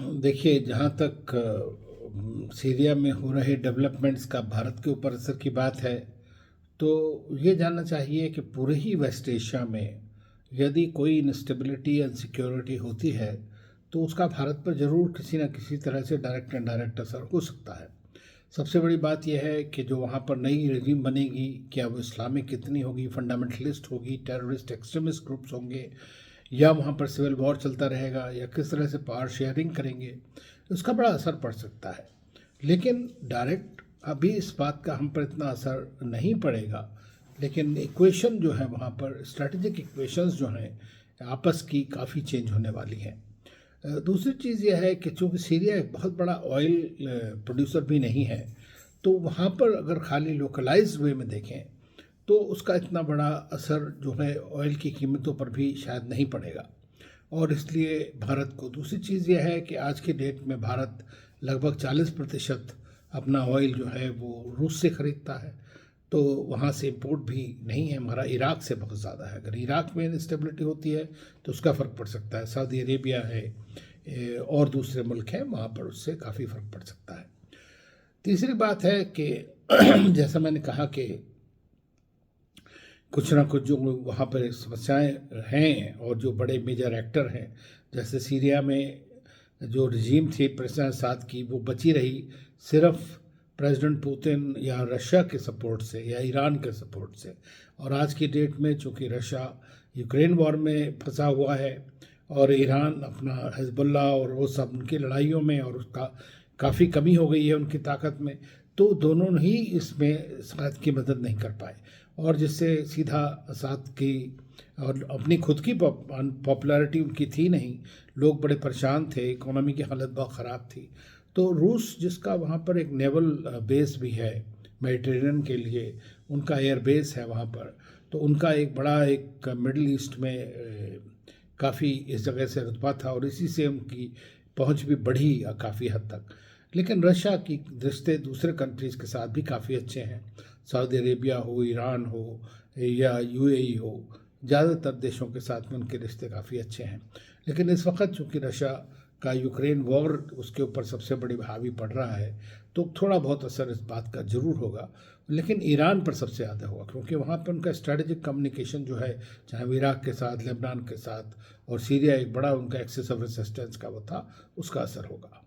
देखिए, जहाँ तक सीरिया में हो रहे डेवलपमेंट्स का भारत के ऊपर असर की बात है, तो ये जानना चाहिए कि पूरे ही वेस्ट एशिया में यदि कोई इंस्टेबिलिटी या इनसिक्योरिटी होती है, तो उसका भारत पर ज़रूर किसी न किसी तरह से डायरेक्ट इनडायरेक्ट असर हो सकता है। सबसे बड़ी बात यह है कि जो वहाँ पर नई रजीम बनेगी, क्या वो इस्लामिक कितनी होगी, फंडामेंटलिस्ट होगी, टेररिस्ट एक्सट्रीमिस्ट ग्रुप्स होंगे, या वहाँ पर सिविल वॉर चलता रहेगा, या किस तरह से पावर शेयरिंग करेंगे, उसका बड़ा असर पड़ सकता है। लेकिन डायरेक्ट अभी इस बात का हम पर इतना असर नहीं पड़ेगा, लेकिन इक्वेशन जो है वहाँ पर स्ट्रेटजिक इक्वेशंस जो हैं आपस की काफ़ी चेंज होने वाली हैं। दूसरी चीज़ यह है कि चूँकि सीरिया एक बहुत बड़ा ऑयल प्रोड्यूसर भी नहीं है, तो वहाँ पर अगर खाली लोकलाइज्ड वे में देखें तो उसका इतना बड़ा असर जो है ऑयल की कीमतों पर भी शायद नहीं पड़ेगा। और इसलिए भारत को दूसरी चीज़ यह है कि आज की डेट में भारत लगभग 40% अपना ऑयल जो है वो रूस से ख़रीदता है, तो वहाँ से इम्पोर्ट भी नहीं है हमारा, इराक़ से बहुत ज़्यादा है। अगर इराक़ में इंस्टेबिलिटी होती है तो उसका फ़र्क पड़ सकता है। सऊदी अरेबिया है, और दूसरे मुल्क हैं, वहाँ पर उससे काफ़ी फ़र्क पड़ सकता है। तीसरी बात है कि जैसा मैंने कहा कि कुछ ना कुछ जो वहाँ पर समस्याएं हैं और जो बड़े मेजर एक्टर हैं, जैसे सीरिया में जो रजीम थी प्रेसिडेंट साथ की, वो बची रही सिर्फ प्रेसिडेंट पुतिन या रशिया के सपोर्ट से या ईरान के सपोर्ट से। और आज की डेट में चूँकि रशिया यूक्रेन वॉर में फंसा हुआ है और ईरान अपना हिजबुल्लाह और वो सब उनकी लड़ाइयों में, और उसका काफ़ी कमी हो गई है उनकी ताकत में, तो दोनों ही इसमें असद की मदद नहीं कर पाए, और जिससे सीधा असद की और अपनी खुद की पॉपुलैरिटी उनकी थी नहीं, लोग बड़े परेशान थे, इकोनॉमी की हालत बहुत ख़राब थी। तो रूस, जिसका वहाँ पर एक नेवल बेस भी है मेडिटेरेनियन के लिए, उनका एयर बेस है वहाँ पर, तो उनका एक बड़ा एक मिडल ईस्ट में काफ़ी इस जगह से रुतबा था, और इसी से उनकी पहुँच भी बढ़ी काफ़ी हद तक। लेकिन रशिया की रिश्ते दूसरे कंट्रीज़ के साथ भी काफ़ी अच्छे हैं, सऊदी अरेबिया हो, ईरान हो या यूएई हो, ज़्यादातर देशों के साथ में उनके रिश्ते काफ़ी अच्छे हैं। लेकिन इस वक्त चूँकि रशिया का यूक्रेन वॉर उसके ऊपर सबसे बड़ी हावी पड़ रहा है, तो थोड़ा बहुत असर इस बात का ज़रूर होगा। लेकिन ईरान पर सबसे ज़्यादा होगा, क्योंकि वहाँ पर उनका स्ट्रेटजिक कम्युनिकेशन जो है, चाहे वो इराक़ के साथ, लेबनान के साथ, और सीरिया एक बड़ा उनका एक्सेस ऑफ रेसिस्टेंस का वो था, उसका असर होगा।